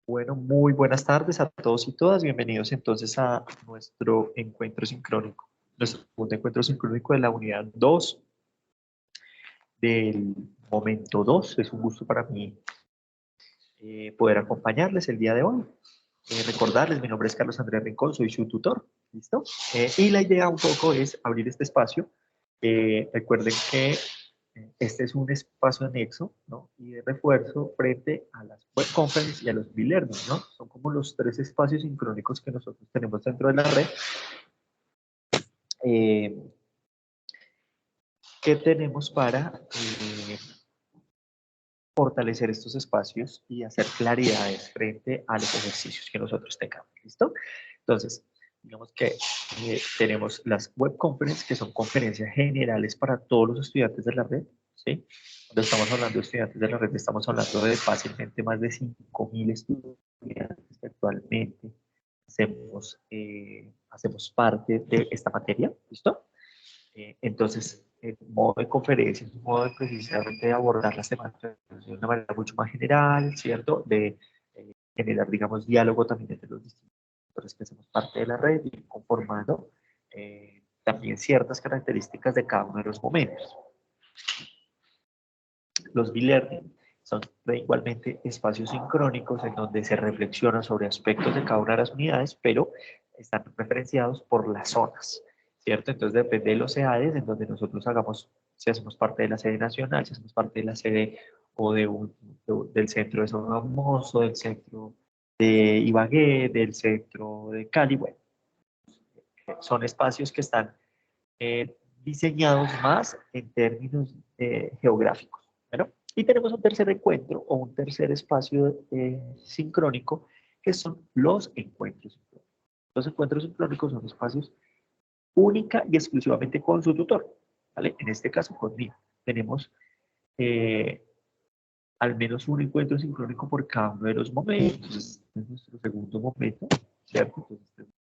Bueno, muy buenas tardes a todos y todas. Bienvenidos entonces a nuestro encuentro sincrónico, nuestro segundo encuentro sincrónico de la unidad 2 del momento 2. Es un gusto para mí poder acompañarles el día de hoy. Recordarles, mi nombre es Carlos Andrés Rincón, soy su tutor. ¿Listo? Y la idea un poco es abrir este espacio. Recuerden que este es un espacio anexo, ¿no? Y de refuerzo frente a las web conferences y a los e-learning, ¿no? Son como los tres espacios sincrónicos que nosotros tenemos dentro de la red. Eh, que tenemos para fortalecer estos espacios y hacer claridades frente a los ejercicios que nosotros tengamos. ¿Listo? Entonces, digamos que tenemos las web conferences, que son conferencias generales para todos los estudiantes de la red. ¿Sí? Cuando estamos hablando de estudiantes de la red, estamos hablando de fácilmente más de 5.000 estudiantes que actualmente hacemos parte de esta materia. ¿Listo? Entonces, el modo de conferencia es un modo de precisamente de abordar las temáticas de una manera mucho más general, ¿cierto? De generar, digamos, diálogo también entre los distintos actores que hacemos parte de la red y conformando también ciertas características de cada uno de los momentos. Los e-learning son igualmente espacios sincrónicos en donde se reflexiona sobre aspectos de cada una de las unidades, pero están referenciados por las zonas, ¿cierto? Entonces depende de los EADES en donde nosotros hagamos, si hacemos parte de la sede nacional, si hacemos parte de la sede o del centro de Sogamoso, del centro de Ibagué, del centro de Cali, bueno, son espacios que están diseñados más en términos geográficos. ¿Bueno? Y tenemos un tercer encuentro o un tercer espacio sincrónico que son los encuentros sincrónicos. Los encuentros sincrónicos son espacios única y exclusivamente con su tutor. ¿Vale? En este caso conmigo. Tenemos al menos un encuentro sincrónico por cada uno de los momentos. Este es nuestro segundo momento, ¿cierto? Entonces,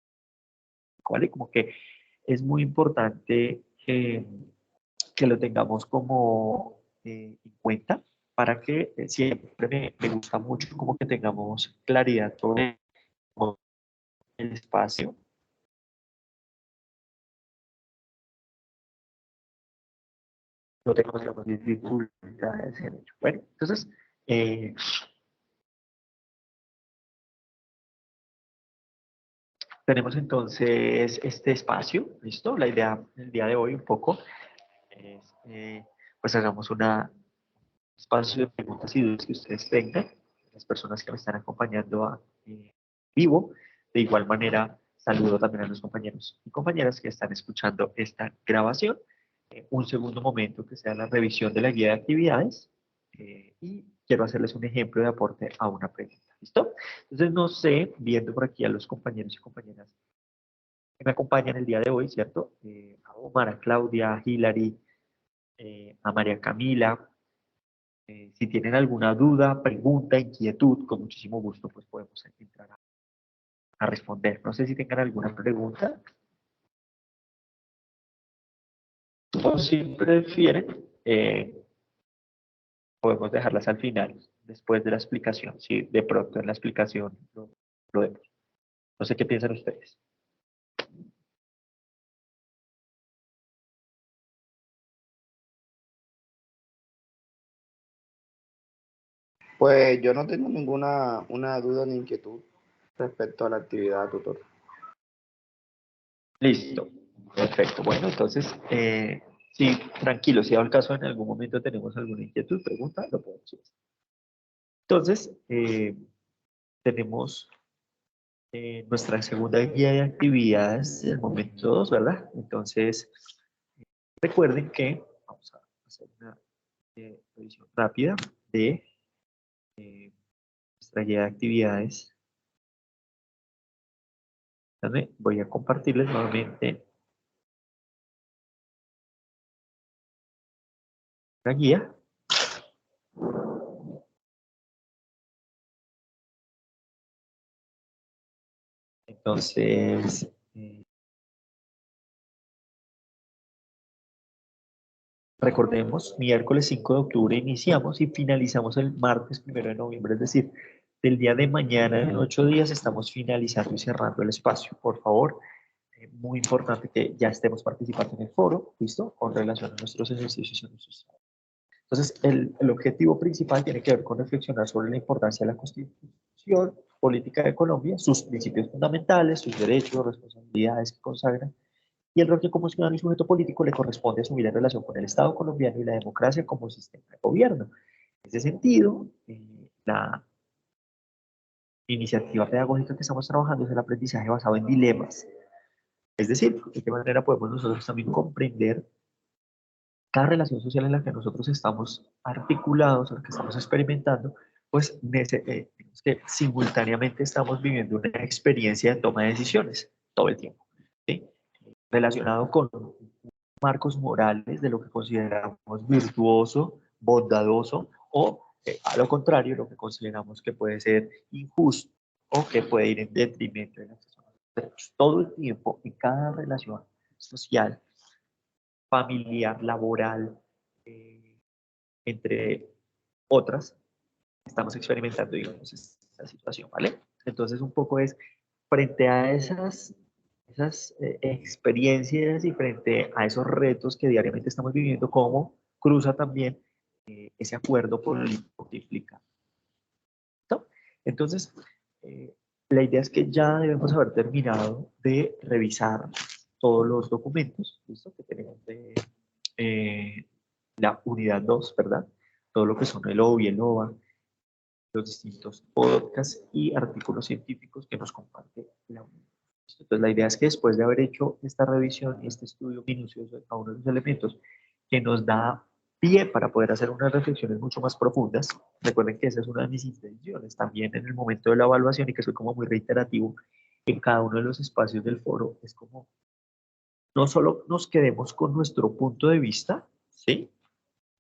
¿vale? Como que es muy importante que lo tengamos como en cuenta para que siempre me gusta mucho como que tengamos claridad sobre el espacio. No tengamos, digamos, dificultades en ello. Bueno, entonces, tenemos entonces este espacio, ¿listo? La idea del día de hoy un poco es, pues hagamos un espacio de preguntas y dudas que ustedes tengan, las personas que me están acompañando a vivo. De igual manera, saludo también a los compañeros y compañeras que están escuchando esta grabación. Un segundo momento que sea la revisión de la guía de actividades y quiero hacerles un ejemplo de aporte a una pregunta. ¿Listo? Entonces, no sé, viendo por aquí a los compañeros y compañeras que me acompañan el día de hoy, ¿cierto? A Omar, a Claudia, a Hilary, a María Camila. Si tienen alguna duda, pregunta, inquietud, con muchísimo gusto, pues podemos entrar a responder. No sé si tengan alguna pregunta o si prefieren, podemos dejarlas al final, después de la explicación. Si de pronto en la explicación lo vemos. No sé qué piensan ustedes. Pues yo no tengo ninguna una duda ni inquietud respecto a la actividad, tutor. Listo. Perfecto. Bueno, entonces, sí, tranquilo. Si al caso en algún momento tenemos alguna inquietud, pregunta, lo podemos hacer. Entonces, tenemos nuestra segunda guía de actividades del momento 2, ¿verdad? Entonces, recuerden que vamos a hacer una revisión rápida de nuestra guía de actividades. Voy a compartirles nuevamente la guía. Entonces, recordemos, miércoles 5 de octubre iniciamos y finalizamos el martes 1 de noviembre, es decir, del día de mañana, en 8 días, estamos finalizando y cerrando el espacio. Por favor, muy importante que ya estemos participando en el foro, ¿listo? Con relación a nuestros ejercicios y a nuestros trabajos. Entonces, el objetivo principal tiene que ver con reflexionar sobre la importancia de la Constitución política de Colombia, sus principios fundamentales, sus derechos, responsabilidades que consagran, y el rol que como ciudadano y sujeto político le corresponde asumir en relación con el Estado colombiano y la democracia como sistema de gobierno. En ese sentido, la iniciativa pedagógica que estamos trabajando es el aprendizaje basado en dilemas. Es decir, de qué manera podemos nosotros también comprender cada relación social en la que nosotros estamos articulados, en la que estamos experimentando, pues digamos que simultáneamente estamos viviendo una experiencia de toma de decisiones todo el tiempo, ¿sí? Relacionado con marcos morales de lo que consideramos virtuoso, bondadoso o, a lo contrario, lo que consideramos que puede ser injusto o que puede ir en detrimento de las personas. Todo el tiempo, en cada relación social, familiar, laboral, eh, entre otras, estamos experimentando, digamos, esta situación, ¿vale? Entonces, un poco es, frente a esas experiencias y frente a esos retos que diariamente estamos viviendo, cómo cruza también ese acuerdo político que implica, ¿no? Entonces, eh, la idea es que ya debemos haber terminado de revisar todos los documentos, ¿listo? Que tenemos de la unidad 2, ¿verdad? Todo lo que son el OVI, el OVA, los distintos podcasts y artículos científicos que nos comparte la unidad. Entonces, la idea es que después de haber hecho esta revisión y este estudio minucioso de cada uno de los elementos, que nos da pie para poder hacer unas reflexiones mucho más profundas. Recuerden que esa es una de mis intenciones también en el momento de la evaluación y que soy como muy reiterativo en cada uno de los espacios del foro. Es como no solo nos quedemos con nuestro punto de vista, ¿sí?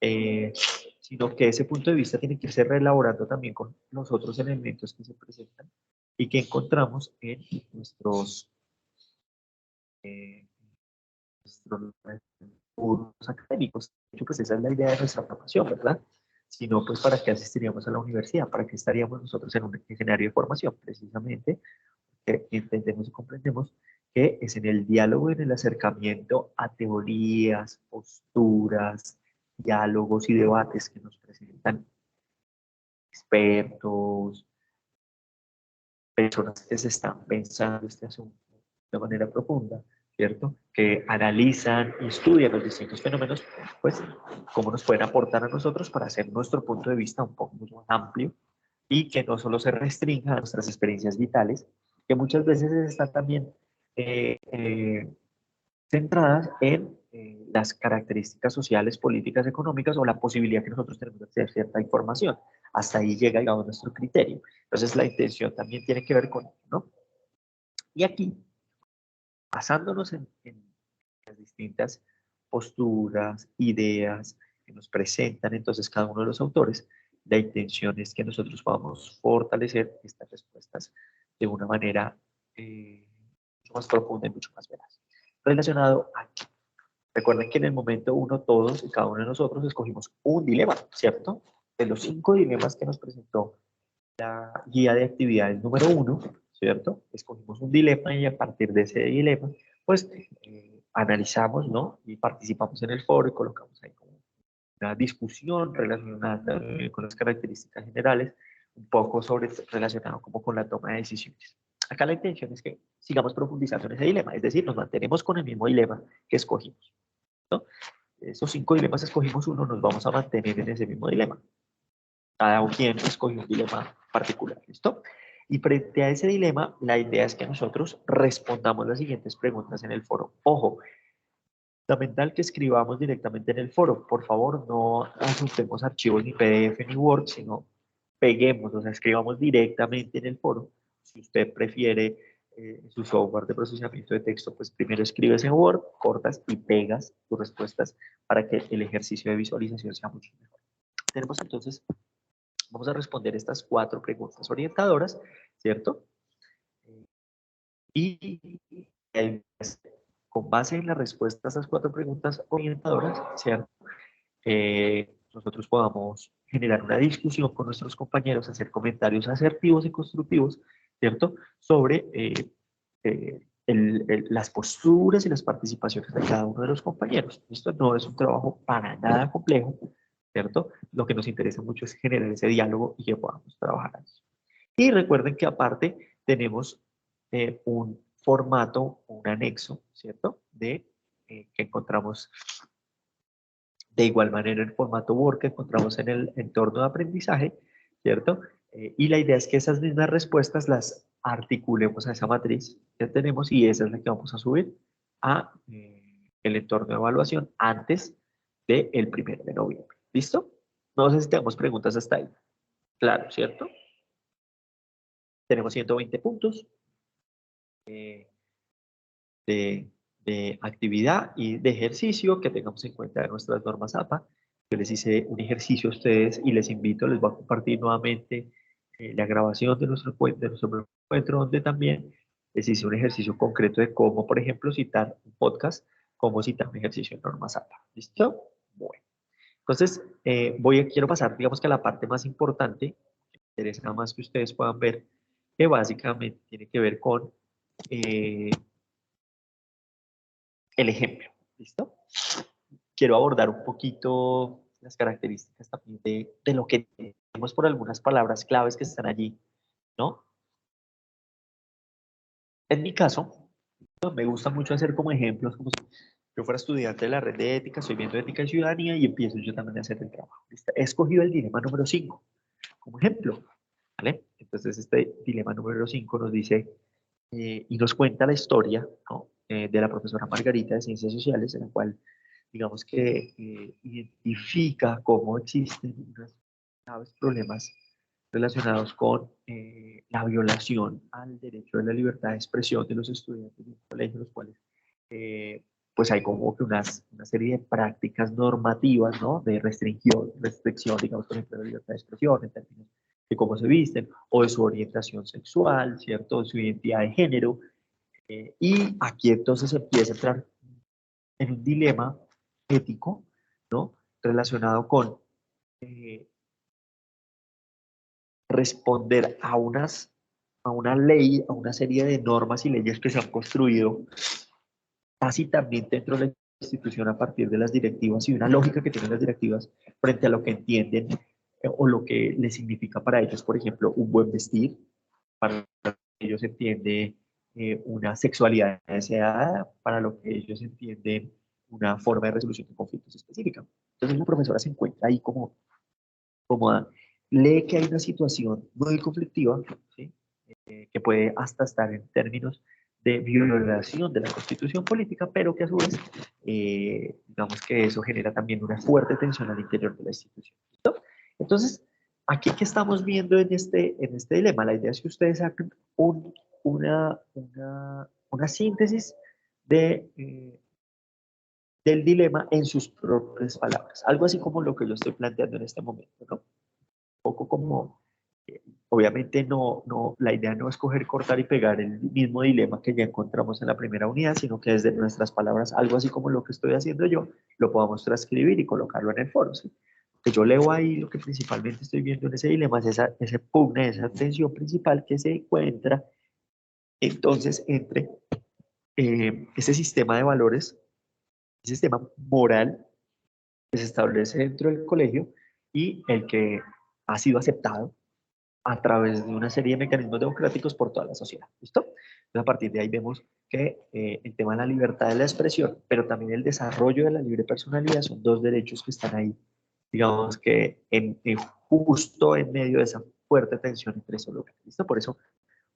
Eh, sino que ese punto de vista tiene que irse reelaborando también con los otros elementos que se presentan y que encontramos en eh, nuestros recursos académicos. De hecho, pues esa es la idea de nuestra formación, ¿verdad? Si no, pues ¿para qué asistiríamos a la universidad? ¿Para qué estaríamos nosotros en un escenario de formación? Precisamente que entendemos y comprendemos que es en el diálogo, en el acercamiento a teorías, posturas, diálogos y debates que nos presentan expertos, personas que se están pensando este asunto de manera profunda, ¿cierto? Que analizan y estudian los distintos fenómenos, pues, cómo nos pueden aportar a nosotros para hacer nuestro punto de vista un poco más amplio y que no solo se restrinja a nuestras experiencias vitales, que muchas veces están también centradas en las características sociales, políticas, económicas o la posibilidad que nosotros tenemos de hacer cierta información. Hasta ahí llega, digamos, nuestro criterio. Entonces, la intención también tiene que ver con eso, ¿no? Y aquí, basándonos en las distintas posturas, ideas que nos presentan entonces cada uno de los autores, la intención es que nosotros podamos fortalecer estas respuestas de una manera mucho más profunda y mucho más veraz. Relacionado a recuerden que en el momento uno, todos y cada uno de nosotros escogimos un dilema, ¿cierto? De los 5 dilemas que nos presentó la guía de actividades número 1, ¿cierto? Escogimos un dilema y a partir de ese dilema, pues analizamos, ¿no? Y participamos en el foro y colocamos ahí como una discusión relacionada con las características generales, un poco sobre relacionado como con la toma de decisiones. Acá la intención es que sigamos profundizando en ese dilema, es decir, nos mantenemos con el mismo dilema que escogimos, ¿no? Esos 5 dilemas escogimos uno, nos vamos a mantener en ese mismo dilema. Cada quien escogió un dilema particular, ¿listo? Y frente a ese dilema, la idea es que nosotros respondamos las siguientes preguntas en el foro. Ojo, fundamental que escribamos directamente en el foro. Por favor, no adjuntemos archivos ni PDF ni Word, sino peguemos, o sea, escribamos directamente en el foro. Si usted prefiere su software de procesamiento de texto, pues primero escribes en Word, cortas y pegas tus respuestas para que el ejercicio de visualización sea mucho mejor. Tenemos entonces, vamos a responder estas 4 preguntas orientadoras, ¿cierto? Y con base en la respuesta a esas 4 preguntas orientadoras, ¿cierto? Nosotros podamos generar una discusión con nuestros compañeros, hacer comentarios asertivos y constructivos, ¿cierto? Sobre las posturas y las participaciones de cada uno de los compañeros. Esto no es un trabajo para nada complejo, ¿cierto? Lo que nos interesa mucho es generar ese diálogo y que podamos trabajar ahí. Y recuerden que aparte tenemos un formato, un anexo, ¿cierto? Que encontramos de igual manera en formato Word que encontramos en el entorno de aprendizaje, ¿cierto? Y la idea es que esas mismas respuestas las articulemos a esa matriz que tenemos y esa es la que vamos a subir a el entorno de evaluación antes del 1 de noviembre. ¿Listo? No sé si tenemos preguntas hasta ahí. Claro, ¿cierto? Tenemos 120 puntos de, de actividad y de ejercicio que tengamos en cuenta de nuestras normas APA. Yo les hice un ejercicio a ustedes y les invito, les voy a compartir nuevamente la grabación de nuestro encuentro, donde también les hice un ejercicio concreto de cómo, por ejemplo, citar un podcast, cómo citar un ejercicio en normas APA. ¿Listo? Bueno. Entonces, quiero pasar, digamos que a la parte más importante, que me interesa más que ustedes puedan ver, que básicamente tiene que ver con el ejemplo. ¿Listo? Quiero abordar un poquito las características también de lo que tenemos por algunas palabras claves que están allí, ¿no? En mi caso, me gusta mucho hacer como ejemplos, como si yo fuera estudiante de la red de ética, estoy viendo ética y ciudadanía y empiezo yo también a hacer el trabajo. ¿Listo? He escogido el dilema número 5 como ejemplo, ¿vale? Entonces este dilema número 5 nos dice y nos cuenta la historia, ¿no? De la profesora Margarita de Ciencias Sociales, en la cual digamos que identifica cómo existen unos graves problemas relacionados con la violación al derecho de la libertad de expresión de los estudiantes de un colegio, los cuales pues hay como que una serie de prácticas normativas, ¿no? De restricción, digamos, por ejemplo, de la libertad de expresión, en términos de cómo se visten, o de su orientación sexual, ¿cierto? De su identidad de género. Y aquí entonces empieza a entrar en un dilema ético, ¿no? Relacionado con eh, responder a una ley, a una serie de normas y leyes que se han construido tácitamente dentro de la institución a partir de las directivas y una lógica que tienen las directivas frente a lo que entienden o lo que les significa para ellos, por ejemplo, un buen vestir, para ellos entiende una sexualidad deseada, para lo que ellos entienden una forma de resolución de conflictos específica. Entonces la profesora se encuentra ahí como lee que hay una situación muy conflictiva, ¿sí? Que puede hasta estar en términos de violación de la constitución política, pero que a su vez, digamos que eso genera también una fuerte tensión al interior de la institución. ¿Listo? Entonces, aquí que estamos viendo en este dilema, la idea es que ustedes saquen una síntesis del dilema en sus propias palabras. Algo así como lo que yo estoy planteando en este momento, ¿no? Un poco como, obviamente la idea no es coger, cortar y pegar el mismo dilema que ya encontramos en la primera unidad, sino que desde nuestras palabras, algo así como lo que estoy haciendo yo, lo podamos transcribir y colocarlo en el foro, ¿sí? Que yo leo ahí lo que principalmente estoy viendo en ese dilema es ese pugna, esa tensión principal que se encuentra entonces entre ese sistema de valores, ese sistema moral que se establece dentro del colegio y el que ha sido aceptado a través de una serie de mecanismos democráticos por toda la sociedad. ¿Listo? Entonces, a partir de ahí vemos que el tema de la libertad de la expresión, pero también el desarrollo de la libre personalidad son dos derechos que están ahí, digamos que justo en medio de esa fuerte tensión entre esos lugares. ¿Listo? Por eso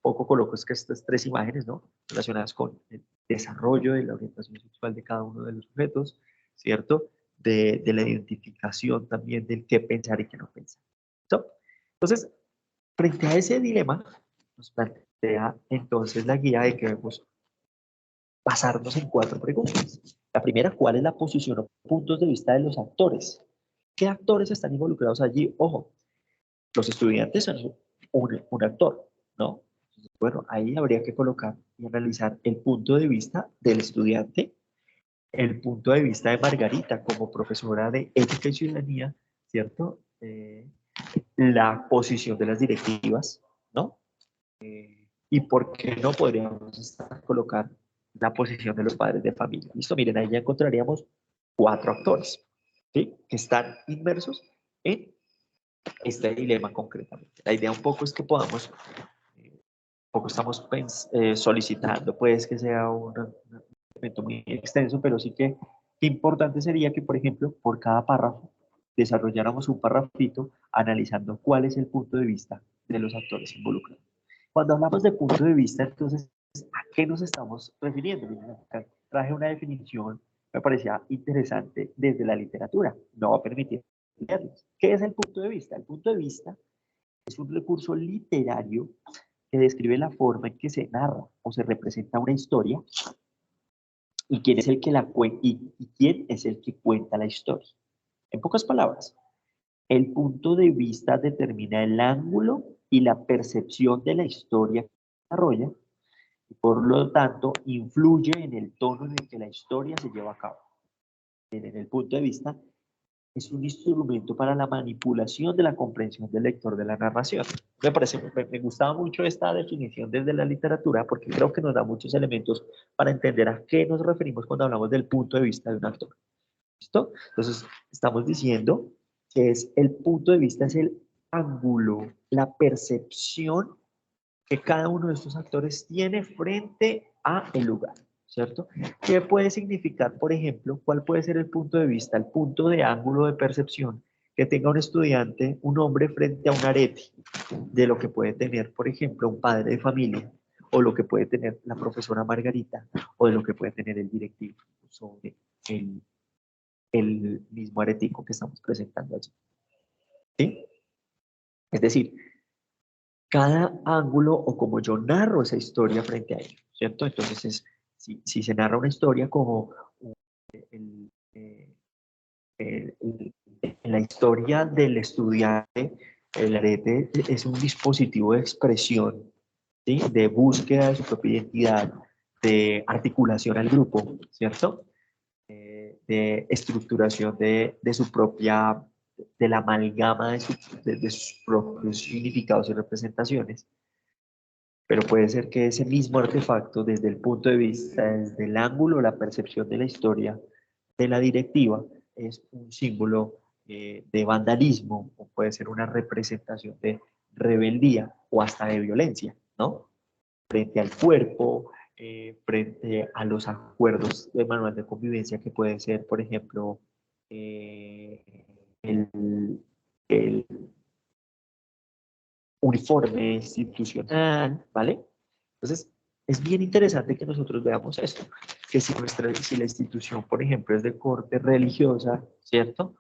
poco coloco es que estas tres imágenes, ¿no? Relacionadas con el desarrollo de la orientación sexual de cada uno de los sujetos, ¿cierto? De la identificación también del qué pensar y qué no pensar. ¿Listo? Entonces, frente a ese dilema, nos plantea entonces la guía de que debemos basarnos en 4 preguntas. La primera, ¿cuál es la posición o puntos de vista de los actores? ¿Qué actores están involucrados allí? Ojo, los estudiantes son un actor, ¿no? Entonces, bueno, ahí habría que colocar y analizar el punto de vista del estudiante, el punto de vista de Margarita como profesora de ética y ciudadanía, ¿cierto? la posición de las directivas, ¿no? Y por qué no podríamos colocar la posición de los padres de familia. Listo, miren, ahí ya encontraríamos 4 actores, ¿sí? Que están inmersos en este dilema concretamente. La idea un poco es que podamos, un poco estamos solicitando, pues que sea un evento muy extenso, pero sí que importante sería que, por ejemplo, por cada párrafo desarrolláramos un párrafito analizando cuál es el punto de vista de los actores involucrados. Cuando hablamos de punto de vista, entonces, ¿a qué nos estamos refiriendo? Acá traje una definición, me parecía interesante desde la literatura. No va a permitir leerlos. ¿Qué es el punto de vista? El punto de vista es un recurso literario que describe la forma en que se narra o se representa una historia y quién es el que la y quién es el que cuenta la historia. En pocas palabras, el punto de vista determina el ángulo y la percepción de la historia que se desarrolla y por lo tanto influye en el tono en el que la historia se lleva a cabo. En el punto de vista es un instrumento para la manipulación de la comprensión del lector de la narración. Me gustaba mucho esta definición desde la literatura porque creo que nos da muchos elementos para entender a qué nos referimos cuando hablamos del punto de vista de un actor. ¿Listo? Entonces, estamos diciendo que es el punto de vista, es el ángulo, la percepción que cada uno de estos actores tiene frente a el lugar, ¿cierto? ¿Qué puede significar, por ejemplo, cuál puede ser el punto de vista, el punto de ángulo de percepción que tenga un estudiante, un hombre frente a un arete, de lo que puede tener, por ejemplo, un padre de familia, o lo que puede tener la profesora Margarita, o de lo que puede tener el directivo sobre el mismo aretico que estamos presentando allí? ¿Sí? Es decir, cada ángulo o como yo narro esa historia frente a ello, ¿cierto? Entonces, si se narra una historia como el, eh, en la historia del estudiante, el arete es un dispositivo de expresión, ¿sí? De búsqueda de su propia identidad, de articulación al grupo, ¿cierto? De estructuración de su propia, de la amalgama de sus propios significados y representaciones. Pero puede ser que ese mismo artefacto, desde el punto de vista, desde el ángulo, la percepción de la historia de la directiva, es un símbolo de vandalismo, o puede ser una representación de rebeldía o hasta de violencia, ¿no? Frente al cuerpo, frente a los acuerdos de manual de convivencia, que puede ser, por ejemplo, el, el uniforme institucional, ¿vale? Entonces, es bien interesante que nosotros veamos esto, que si la institución, por ejemplo, es de corte religiosa, ¿cierto?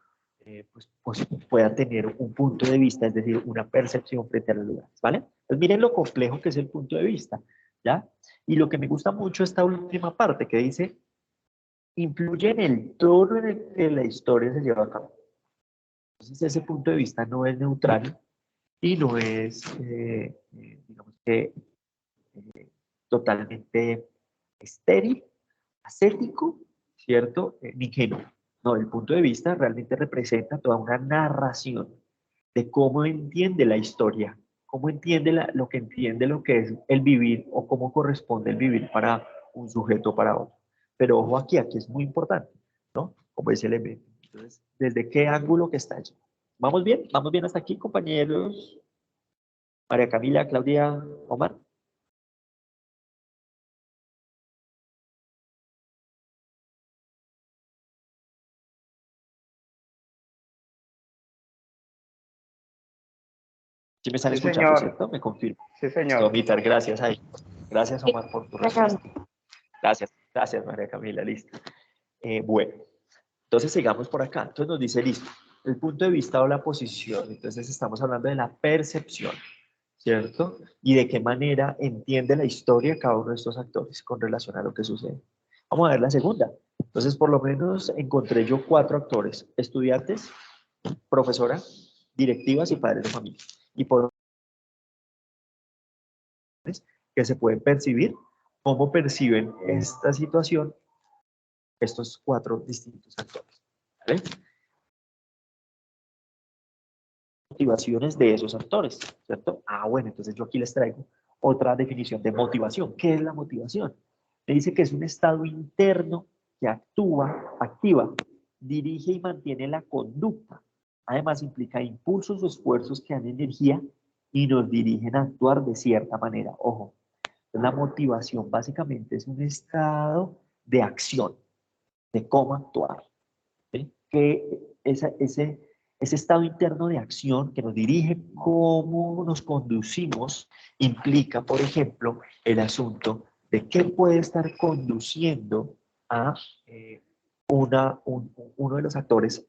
Pues pueda tener un punto de vista, es decir, una percepción frente a los lugares, ¿vale? Pues miren lo complejo que es el punto de vista, ¿ya? Y lo que me gusta mucho esta última parte que dice, influye en el tono en el que la historia se lleva a cabo. Entonces, ese punto de vista no es neutral y no es, digamos que, totalmente estéril, ascético, ¿cierto? Ni ingenuo. No, el punto de vista realmente representa toda una narración de cómo entiende la historia, cómo entiende lo que entiende lo que es el vivir o cómo corresponde el vivir para un sujeto o para otro. Pero ojo aquí es muy importante, ¿no? Como ese elemento. Entonces, ¿desde qué ángulo que está allí? ¿Vamos bien? ¿Vamos bien hasta aquí, compañeros? María Camila, Claudia, Omar. Sí me están Sí, escuchando, señor. ¿cierto? Me confirmo. Sí, Listo, señor. Mitar, gracias ahí. Gracias, Omar, por tu respuesta. Gracias, gracias, María Camila, listo. Bueno, entonces sigamos por acá. Entonces nos dice, listo, el punto de vista o la posición. Entonces estamos hablando de la percepción, ¿cierto? Y de qué manera entiende la historia cada uno de estos actores con relación a lo que sucede. Vamos a ver la segunda. Entonces, por lo menos encontré yo 4 actores, estudiantes, profesora, directivas y padres de familia. Y por que se pueden percibir, cómo perciben esta situación estos 4 distintos actores. ¿Vale? motivaciones de esos actores, ¿cierto? Ah, bueno, entonces yo aquí les traigo otra definición de motivación. ¿Qué es la motivación? Me dice que es un estado interno que activa, dirige y mantiene la conducta. Además, implica impulsos o esfuerzos que dan energía y nos dirigen a actuar de cierta manera. Ojo, la motivación básicamente es un estado de acción, de cómo actuar. ¿Sí? Ese estado interno de acción que nos dirige cómo nos conducimos implica, por ejemplo, el asunto de qué puede estar conduciendo a uno de los actores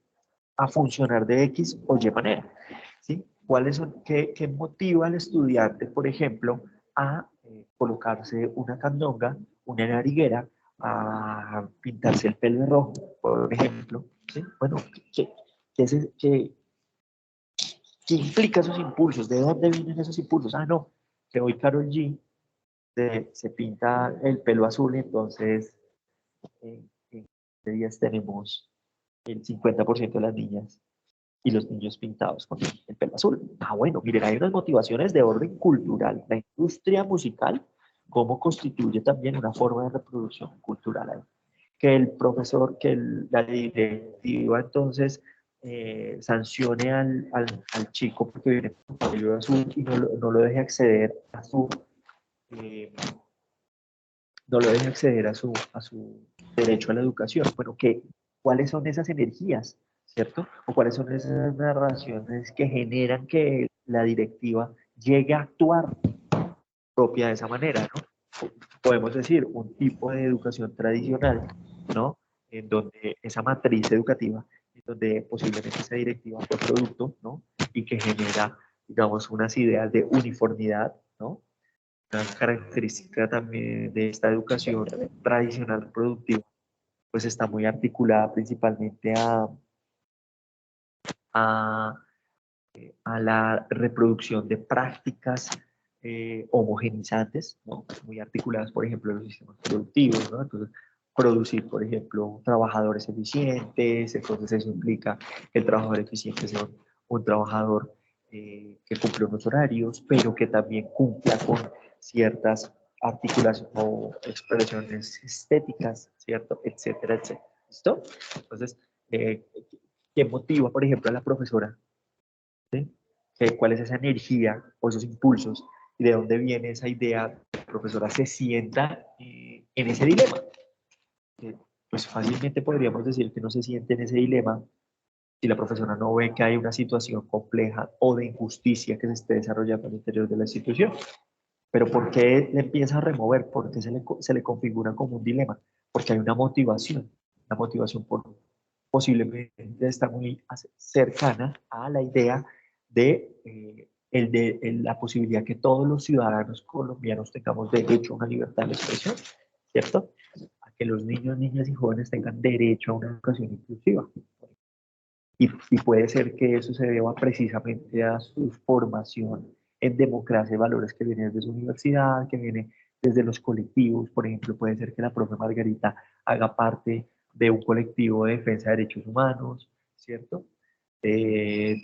a funcionar de X o Y manera. ¿Sí? ¿Qué motiva al estudiante, por ejemplo, a colocarse una candonga, una nariguera, a pintarse el pelo de rojo, por ejemplo? ¿Sí? Bueno, ¿qué, qué, qué implica esos impulsos? ¿De dónde vienen esos impulsos? Ah, no, que hoy Karol G se pinta el pelo azul, entonces en 15 días tenemos el 50% de las niñas y los niños pintados con el pelo azul. Ah, bueno, miren, hay unas motivaciones de orden cultural. La industria musical, cómo constituye también una forma de reproducción cultural ahí. Que el profesor, la directiva entonces sancione al chico porque viene con cabello azul y no lo deje acceder a su eh, no lo deje acceder a su derecho a la educación. Bueno, ¿cuáles son esas energías, cierto? ¿O cuáles son esas narraciones que generan que la directiva llegue a actuar propia de esa manera, ¿no? Podemos decir un tipo de educación tradicional, ¿no? En donde esa matriz educativa, en donde posiblemente esa directiva fue producto, ¿no? Y que genera, digamos, unas ideas de uniformidad, ¿no? Una característica también de esta educación tradicional productiva, pues está muy articulada principalmente a, a la reproducción de prácticas homogenizantes, ¿no? Muy articuladas, por ejemplo, en los sistemas productivos, ¿no? Entonces, producir, por ejemplo, trabajadores eficientes, entonces eso implica que el trabajador eficiente sea un trabajador que cumple unos horarios, pero que también cumpla con ciertas articulaciones o expresiones estéticas, ¿cierto? Etcétera, etcétera. ¿Listo? Entonces, ¿qué motiva, por ejemplo, a la profesora? ¿Sí? ¿Cuál es esa energía o esos impulsos? ¿Y de dónde viene esa idea? La profesora se sienta en ese dilema. Pues fácilmente podríamos decir que no se siente en ese dilema si la profesora no ve que hay una situación compleja o de injusticia que se esté desarrollando al interior de la institución. Pero ¿por qué le empieza a remover? ¿Por qué se le configura como un dilema? Porque hay una motivación posiblemente está muy cercana a la idea de la posibilidad que todos los ciudadanos colombianos tengamos derecho a una libertad de expresión, ¿cierto? A que los niños, niñas y jóvenes tengan derecho a una educación inclusiva. Y puede ser que eso se deba precisamente a su formación en democracia y valores que viene desde su universidad, que viene desde los colectivos. Por ejemplo, puede ser que la profe Margarita haga parte de un colectivo de defensa de derechos humanos, ¿cierto? Que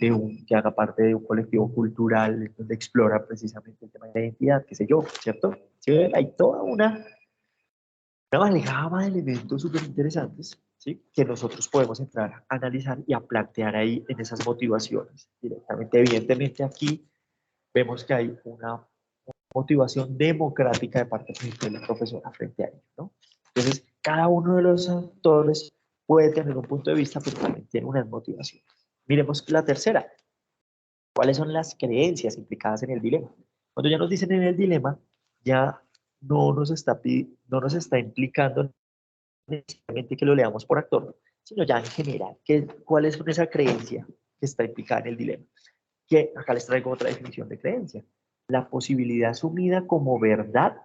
haga parte de un colectivo cultural donde explora precisamente el tema de la identidad, qué sé yo, ¿cierto? Sí, hay toda una amalgama de elementos súper interesantes, ¿sí? Que nosotros podemos entrar a analizar y a plantear ahí en esas motivaciones directamente. Evidentemente aquí vemos que hay una motivación democrática de parte de la profesora frente a ello, ¿no? Entonces, cada uno de los actores puede tener un punto de vista, pero también tiene unas motivaciones. Miremos la tercera. ¿Cuáles son las creencias implicadas en el dilema? Cuando ya nos dicen en el dilema, ya no nos está implicando necesariamente que lo leamos por actor, sino ya en general, ¿cuál es esa creencia que está implicada en el dilema? Que acá les traigo otra definición de creencia. La posibilidad asumida como verdad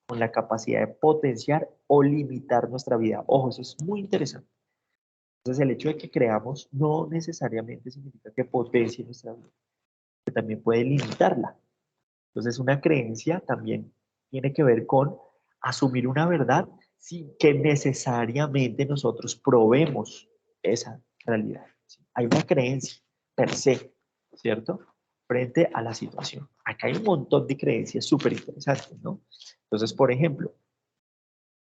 con la capacidad de potenciar o limitar nuestra vida. Ojo, eso es muy interesante. Entonces, el hecho de que creamos no necesariamente significa que potencie nuestra vida, que también puede limitarla. Entonces, una creencia también tiene que ver con asumir una verdad sin que necesariamente nosotros probemos esa realidad. ¿Sí? Hay una creencia per se, ¿cierto? Frente a la situación. Acá hay un montón de creencias súper interesantes, ¿no? Entonces, por ejemplo,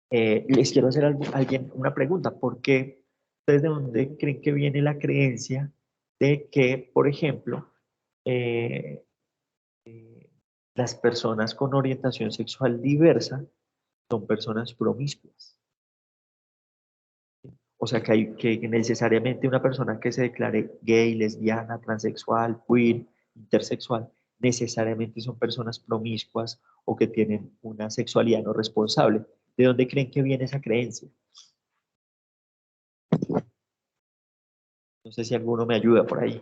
les quiero hacer una pregunta. ¿Por qué ustedes de dónde creen que viene la creencia de que, por ejemplo, eh, las personas con orientación sexual diversa son personas promiscuas? O sea, que necesariamente una persona que se declare gay, lesbiana, transexual, queer, intersexual, necesariamente son personas promiscuas o que tienen una sexualidad no responsable. ¿De dónde creen que viene esa creencia? No sé si alguno me ayuda por ahí.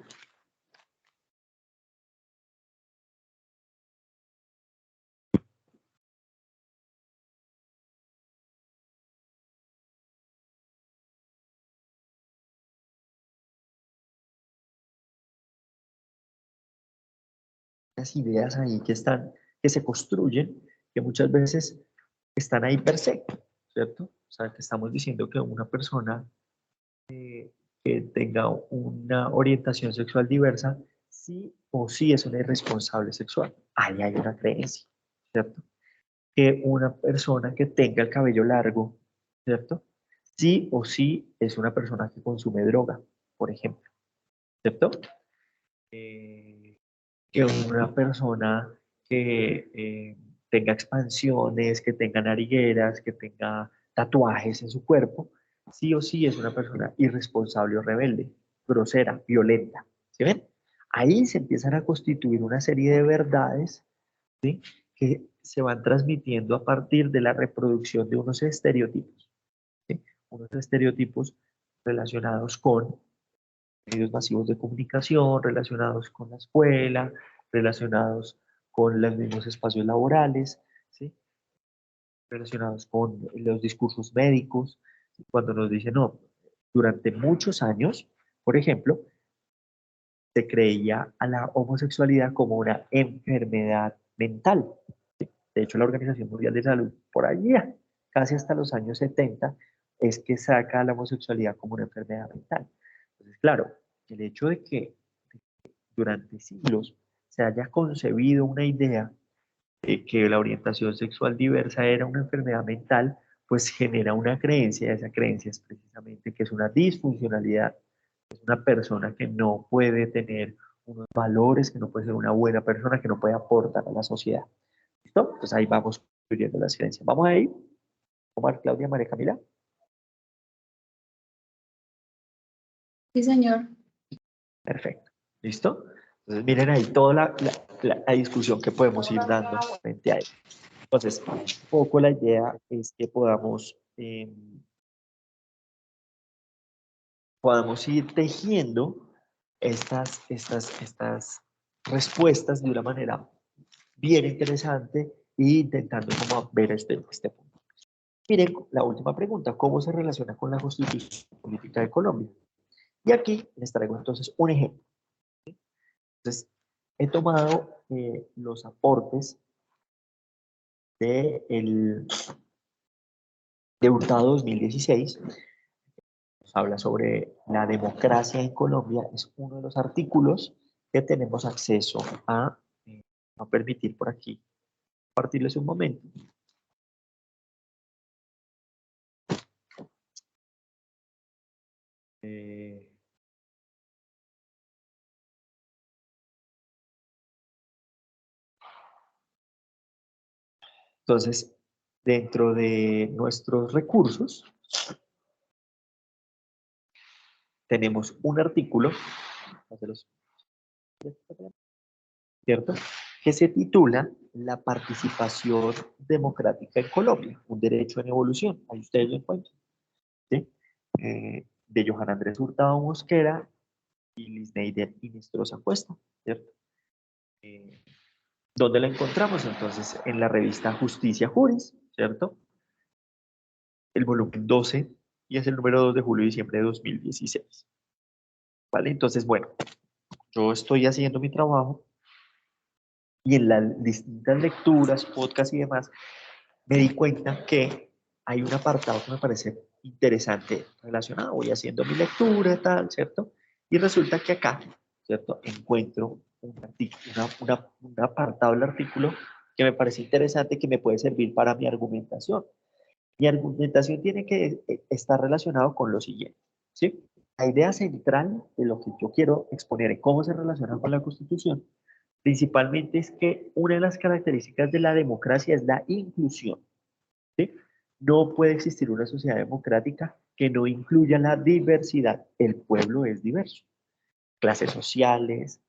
Las ideas ahí que están, que se construyen, que muchas veces están ahí per se, ¿cierto? O sea, que estamos diciendo que una persona que tenga una orientación sexual diversa, sí o sí es una irresponsable sexual. Ahí hay una creencia, ¿cierto? Que una persona que tenga el cabello largo, ¿cierto? Sí o sí es una persona que consume droga, por ejemplo, ¿cierto? Eh, que una persona que tenga expansiones, que tenga narigueras, que tenga tatuajes en su cuerpo, sí o sí es una persona irresponsable o rebelde, grosera, violenta. ¿Sí ven? Ahí se empiezan a constituir una serie de verdades, ¿sí? Que se van transmitiendo a partir de la reproducción de unos estereotipos, ¿sí? Unos estereotipos relacionados con medios masivos de comunicación, relacionados con la escuela, relacionados con los mismos espacios laborales, ¿sí? Relacionados con los discursos médicos, cuando nos dicen, no, durante muchos años, por ejemplo, se creía a la homosexualidad como una enfermedad mental. De hecho, la Organización Mundial de Salud, por allá, casi hasta los años 70, es que saca a la homosexualidad como una enfermedad mental. Entonces, claro, el hecho de que durante siglos se haya concebido una idea de que la orientación sexual diversa era una enfermedad mental, pues genera una creencia. Esa creencia es precisamente que es una disfuncionalidad, es una persona que no puede tener unos valores, que no puede ser una buena persona, que no puede aportar a la sociedad. ¿Listo? Entonces ahí vamos construyendo las creencias. Vamos ahí, Omar, Claudia, María Camila. Sí, señor. Perfecto. ¿Listo? Entonces miren ahí toda la discusión que podemos ir dando frente a él. Entonces, un poco la idea es que podamos ir tejiendo estas respuestas de una manera bien interesante e intentando como ver este punto. Miren la última pregunta, ¿cómo se relaciona con la Constitución Política de Colombia? Y aquí les traigo entonces un ejemplo. Entonces, he tomado los aportes de Hurtado 2016. Nos habla sobre la democracia en Colombia. Es uno de los artículos que tenemos acceso a permitir por aquí. Compartirles un momento. Eh, entonces, dentro de nuestros recursos, tenemos un artículo, ¿cierto? Que se titula La participación democrática en Colombia, un derecho en evolución. Ahí ustedes lo encuentran, ¿sí? De Johan Andrés Hurtado Mosquera y Lisneider Inestrosa Cuesta, ¿cierto? Eh, ¿Dónde la encontramos? Entonces, en la revista Justicia Juris, ¿cierto? El volumen 12 y es el número 2 de julio y diciembre de 2016. ¿Vale? Entonces, bueno, yo estoy haciendo mi trabajo y en las distintas lecturas, podcasts y demás, me di cuenta que hay un apartado que me parece interesante relacionado. Voy haciendo mi lectura, tal, ¿cierto? Y resulta que acá, ¿cierto? Encuentro un, un apartado del artículo que me parece interesante, que me puede servir para mi argumentación. Mi argumentación tiene que estar relacionado con lo siguiente, ¿sí? La idea central de lo que yo quiero exponer y cómo se relaciona con la Constitución, principalmente es que una de las características de la democracia es la inclusión, ¿sí? No puede existir una sociedad democrática que no incluya la diversidad. El pueblo es diverso. Clases sociales,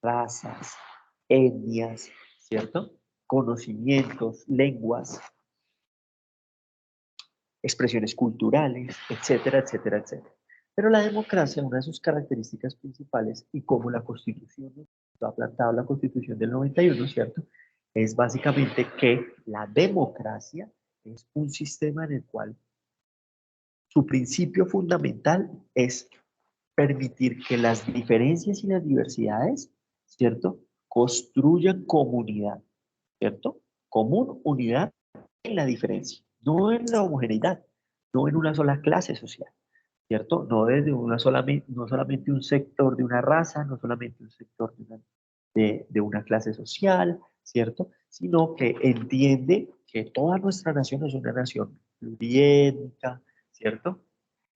razas, etnias, ¿cierto? Conocimientos, lenguas, expresiones culturales, etcétera, etcétera, etcétera. Pero la democracia, una de sus características principales, y como la Constitución lo ha plantado la Constitución del 91, ¿cierto? Es básicamente que la democracia es un sistema en el cual su principio fundamental es permitir que las diferencias y las diversidades, ¿cierto? Construyan comunidad, ¿cierto? Común, unidad en la diferencia, no en la homogeneidad, no en una sola clase social, ¿cierto? No desde una no solamente un sector de una raza, no solamente un sector de una clase social, ¿cierto? Sino que entiende que toda nuestra nación es una nación pluriétnica, ¿cierto?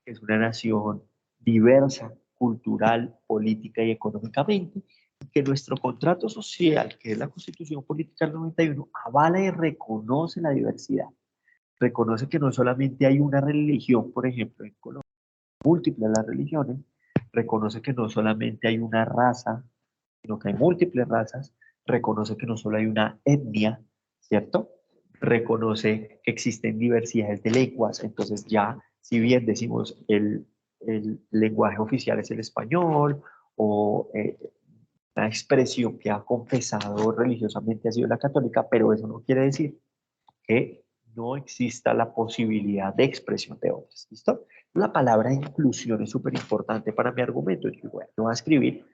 Que es una nación diversa, cultural, política y económicamente, y que nuestro contrato social, que es la Constitución Política del 91, avala y reconoce la diversidad. Reconoce que no solamente hay una religión, por ejemplo, en Colombia, múltiples las religiones, reconoce que no solamente hay una raza, sino que hay múltiples razas, reconoce que no solo hay una etnia, ¿cierto? Reconoce que existen diversidades de lenguas, entonces ya, si bien decimos el lenguaje oficial es el español, o una expresión que ha confesado religiosamente ha sido la católica, pero eso no quiere decir que no exista la posibilidad de expresión de otras. ¿Listo? La palabra inclusión es súper importante para mi argumento. Yo voy a escribir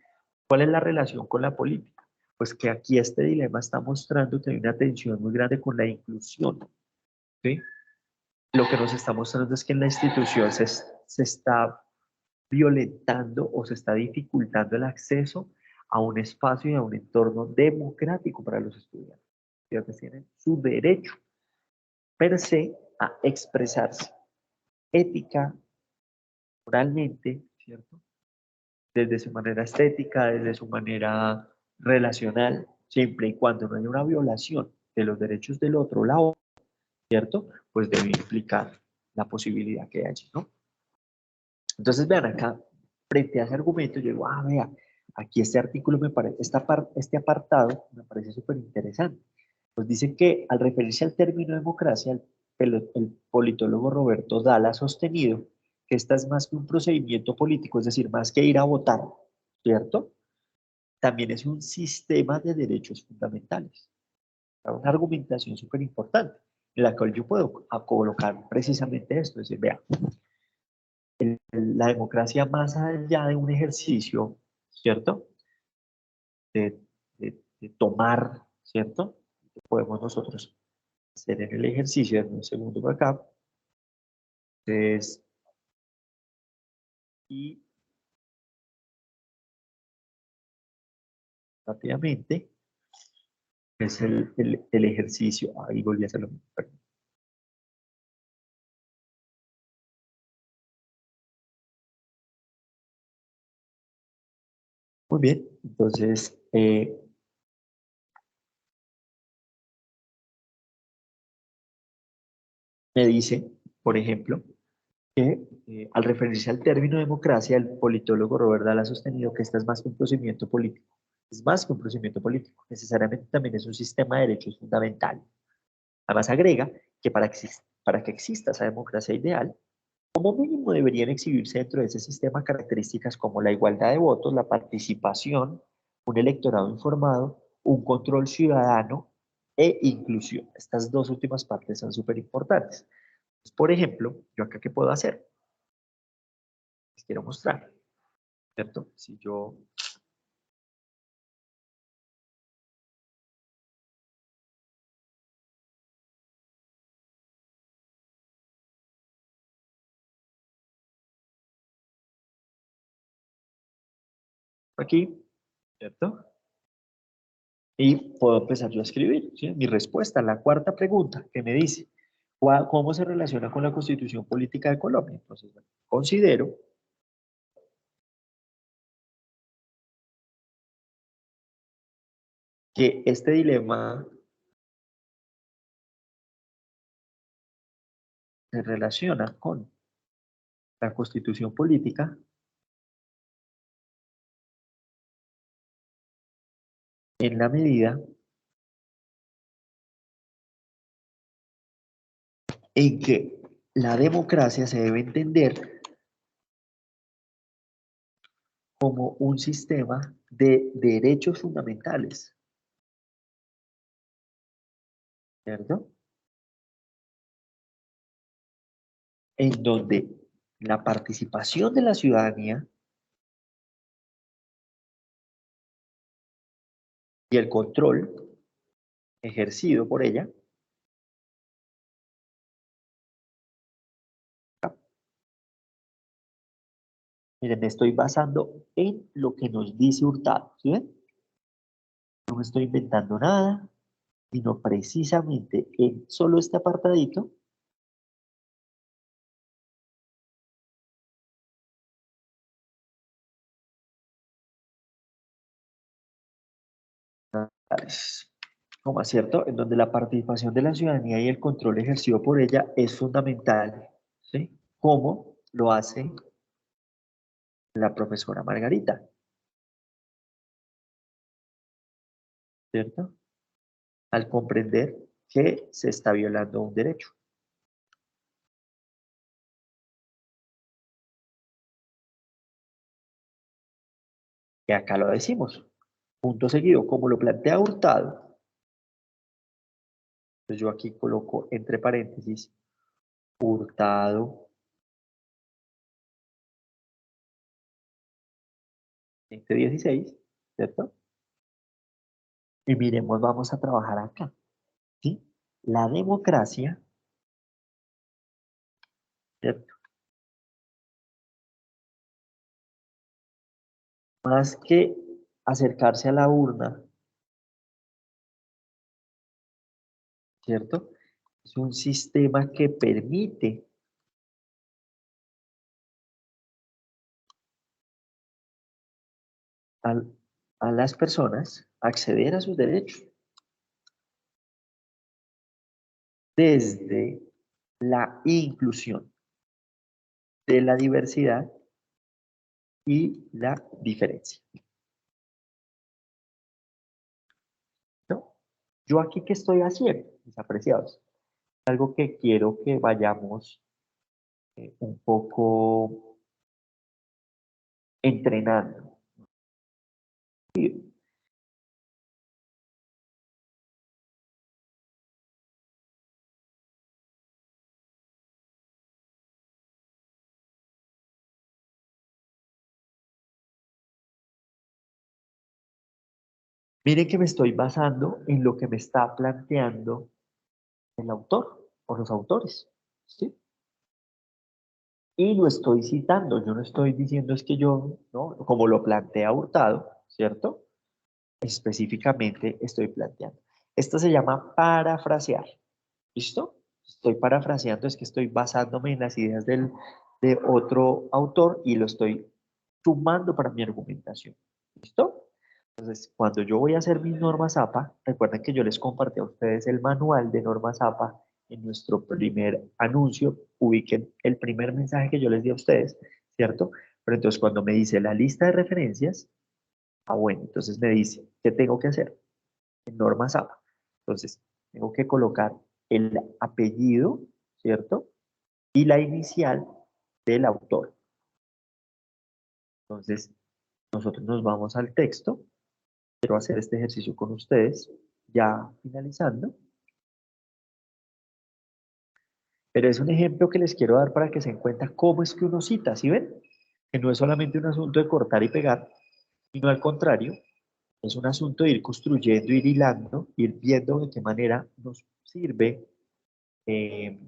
cuál es la relación con la política. Pues que aquí este dilema está mostrando que hay una tensión muy grande con la inclusión. ¿Sí? Lo que nos está mostrando es que en la institución se está violentando o se está dificultando el acceso a un espacio y a un entorno democrático para los estudiantes. Los estudiantes tienen su derecho per se a expresarse ética, moralmente, ¿cierto? Desde su manera estética, desde su manera relacional, siempre y cuando no haya una violación de los derechos del otro lado, ¿cierto? Pues debe implicar la posibilidad que hay allí, ¿no? Entonces, vean acá, frente a ese argumento, yo digo, vea, aquí este artículo me parece, este apartado me parece súper interesante. Pues dicen que al referirse al término democracia, el politólogo Roberto Dalla ha sostenido que esta es más que un procedimiento político, es decir, más que ir a votar, ¿cierto? También es un sistema de derechos fundamentales. Una argumentación súper importante, en la cual yo puedo colocar precisamente esto, es decir, vea, la democracia más allá de un ejercicio, ¿cierto? De tomar, ¿cierto? Podemos nosotros hacer en el ejercicio, en un segundo por acá, es, y rápidamente, es el ejercicio, ahí volví a hacerlo, perdón. Muy bien, entonces, me dice, por ejemplo, que al referirse al término democracia, el politólogo Robert Dahl ha sostenido que esta es más que un procedimiento político. Es más que un procedimiento político, necesariamente también es un sistema de derechos fundamental. Además agrega que para que exista esa democracia ideal, como mínimo deberían exhibirse dentro de ese sistema características como la igualdad de votos, la participación, un electorado informado, un control ciudadano e inclusión. Estas dos últimas partes son súper importantes. Por ejemplo, yo acá qué puedo hacer, les quiero mostrar, ¿cierto? Si yo aquí ¿cierto? Y puedo empezar yo a escribir, ¿sí? Mi respuesta, la cuarta pregunta que me dice, ¿cómo se relaciona con la Constitución Política de Colombia? Entonces, bueno, considero que este dilema se relaciona con la Constitución Política en la medida en que la democracia se debe entender como un sistema de derechos fundamentales, ¿cierto? En donde la participación de la ciudadanía y el control ejercido por ella, miren, me estoy basando en lo que nos dice Hurtado, ¿sí ven? No me estoy inventando nada, sino precisamente en solo este apartadito, como cierto, en donde la participación de la ciudadanía y el control ejercido por ella es fundamental, ¿sí? Como lo hace la profesora Margarita, ¿cierto? Al comprender que se está violando un derecho. Y acá lo decimos, punto seguido, como lo plantea Hurtado, pues yo aquí coloco entre paréntesis, Hurtado 2016, ¿cierto? Y miremos, vamos a trabajar acá, ¿sí? La democracia, ¿cierto? Más que acercarse a la urna, ¿cierto? Es un sistema que permite al- a las personas acceder a sus derechos desde la inclusión de la diversidad y la diferencia, ¿no? Yo aquí, ¿qué estoy haciendo, mis apreciados? Algo que quiero que vayamos un poco entrenando. Miren que me estoy basando en lo que me está planteando el autor o los autores, ¿sí? Y lo estoy citando, yo no estoy diciendo es que yo, ¿no? Como lo plantea Hurtado, ¿cierto? Específicamente estoy planteando. Esto se llama parafrasear, ¿listo? Estoy parafraseando, es que estoy basándome en las ideas de otro autor y lo estoy sumando para mi argumentación, ¿listo? Entonces, cuando yo voy a hacer mis normas APA, recuerden que yo les compartí a ustedes el manual de normas APA en nuestro primer anuncio. Ubiquen el primer mensaje que yo les di a ustedes, ¿cierto? Pero entonces, cuando me dice la lista de referencias, bueno, entonces me dice, ¿qué tengo que hacer? En normas APA. Entonces, tengo que colocar el apellido, ¿cierto? Y la inicial del autor. Entonces, nosotros nos vamos al texto. Quiero hacer este ejercicio con ustedes, ya finalizando. Pero es un ejemplo que les quiero dar para que se den cuenta cómo es que uno cita, ¿sí ven? Que no es solamente un asunto de cortar y pegar, sino al contrario, es un asunto de ir construyendo, ir hilando, ir viendo de qué manera nos sirve eh,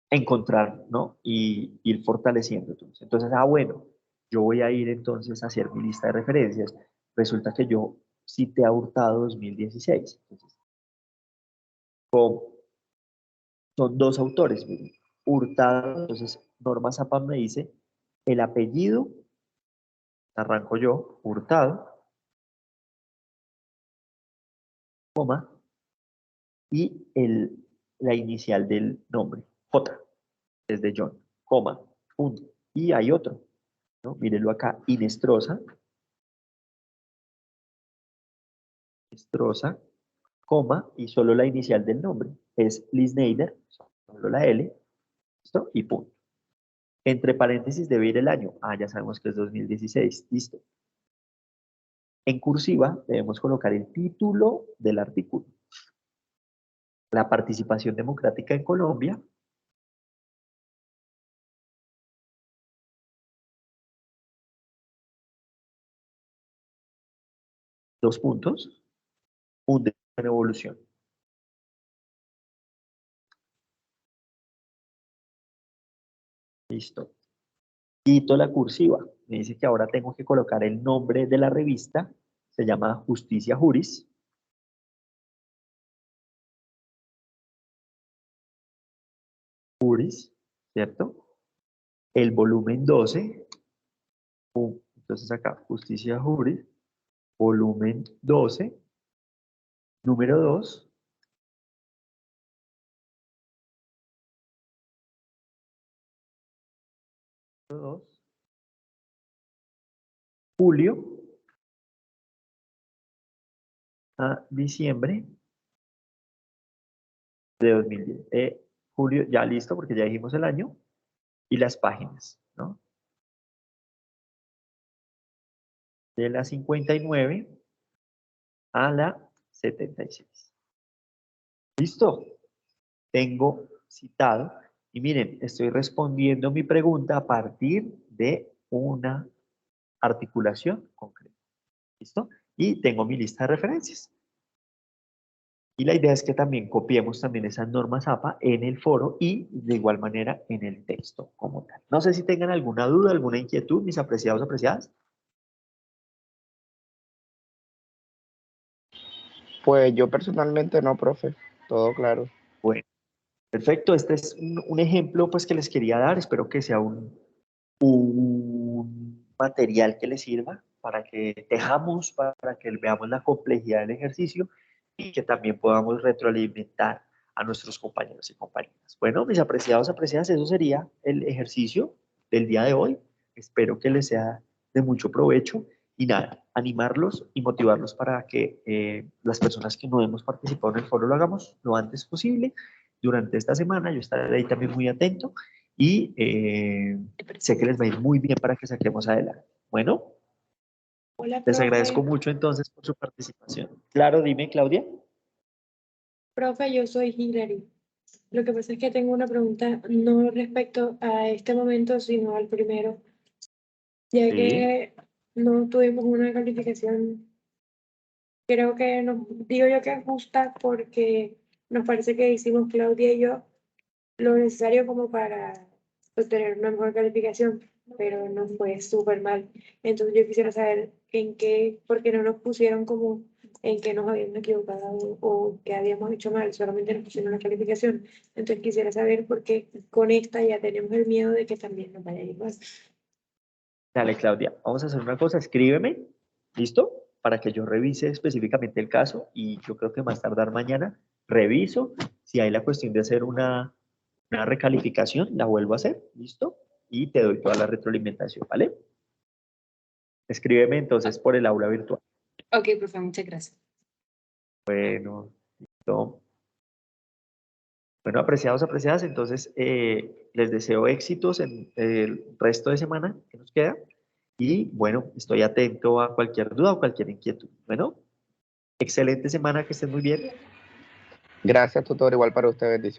encontrar, ¿no? Y ir fortaleciendo. Entonces, bueno, yo voy a ir entonces a hacer mi lista de referencias. Resulta que yo cité a Hurtado 2016. Entonces, son dos autores. Miren. Hurtado, entonces Norma Zappa me dice el apellido, arranco yo, Hurtado, coma, y la inicial del nombre, J, desde John, coma, punto. Y hay otro, ¿no? Mírenlo acá, Inestrosa, coma, y solo la inicial del nombre, es Liz Neider, solo la L, ¿listo? Y punto. Entre paréntesis debe ir el año, ya sabemos que es 2016, listo. En cursiva debemos colocar el título del artículo. La participación democrática en Colombia. Dos puntos. Un de evolución. Listo. Quito la cursiva. Me dice que ahora tengo que colocar el nombre de la revista. Se llama Justicia Juris. Juris, ¿cierto? El volumen 12. Entonces acá, Justicia Juris. Volumen 12. Número 2. Julio a diciembre de 2010. Julio, ya listo, porque ya dijimos el año. Y las páginas, ¿no? De la 59 a la 76. ¿Listo? Tengo citado. Y miren, estoy respondiendo mi pregunta a partir de una articulación concreta. ¿Listo? Y tengo mi lista de referencias. Y la idea es que también copiemos también esas normas APA en el foro y de igual manera en el texto como tal. No sé si tengan alguna duda, alguna inquietud, mis apreciados o apreciadas. Pues yo personalmente no, profe. Todo claro. Bueno, perfecto. Este es un ejemplo pues que les quería dar. Espero que sea un material que les sirva para que tejamos, para que veamos la complejidad del ejercicio y que también podamos retroalimentar a nuestros compañeros y compañeras. Bueno, mis apreciados, apreciadas, eso sería el ejercicio del día de hoy. Espero que les sea de mucho provecho y nada, animarlos y motivarlos para que las personas que no hemos participado en el foro lo hagamos lo antes posible. Durante esta semana yo estaré ahí también muy atento y sé que les va a ir muy bien para que saquemos adelante. Bueno, Hola, les agradezco profe. mucho entonces por su participación. Claro, dime, Claudia. Profe, yo soy Hilary. Lo que pasa es que tengo una pregunta no respecto a este momento, sino al primero, ya Sí, que no tuvimos una calificación, creo que nos, digo yo que justa porque nos parece que hicimos Claudia y yo lo necesario como para obtener una mejor calificación, pero nos fue súper mal. Entonces yo quisiera saber en qué, por qué no nos pusieron como en qué nos habíamos equivocado o qué habíamos hecho mal, solamente nos pusieron la calificación. Entonces quisiera saber por qué con esta ya tenemos el miedo de que también nos vaya a ir mal. dale, Claudia. Vamos a hacer una cosa, escríbeme, ¿listo? Para que yo revise específicamente el caso y yo creo que más tardar mañana reviso. Si hay la cuestión de hacer una recalificación, la vuelvo a hacer, ¿listo? Y te doy toda la retroalimentación, ¿vale? Escríbeme entonces por el aula virtual. Ok, profe, muchas gracias. Bueno, listo. Bueno, apreciados, apreciadas, entonces les deseo éxitos en el resto de semana que nos queda y bueno, estoy atento a cualquier duda o cualquier inquietud. Bueno, excelente semana, que estén muy bien. Gracias, tutor. Igual para usted, bendiciones.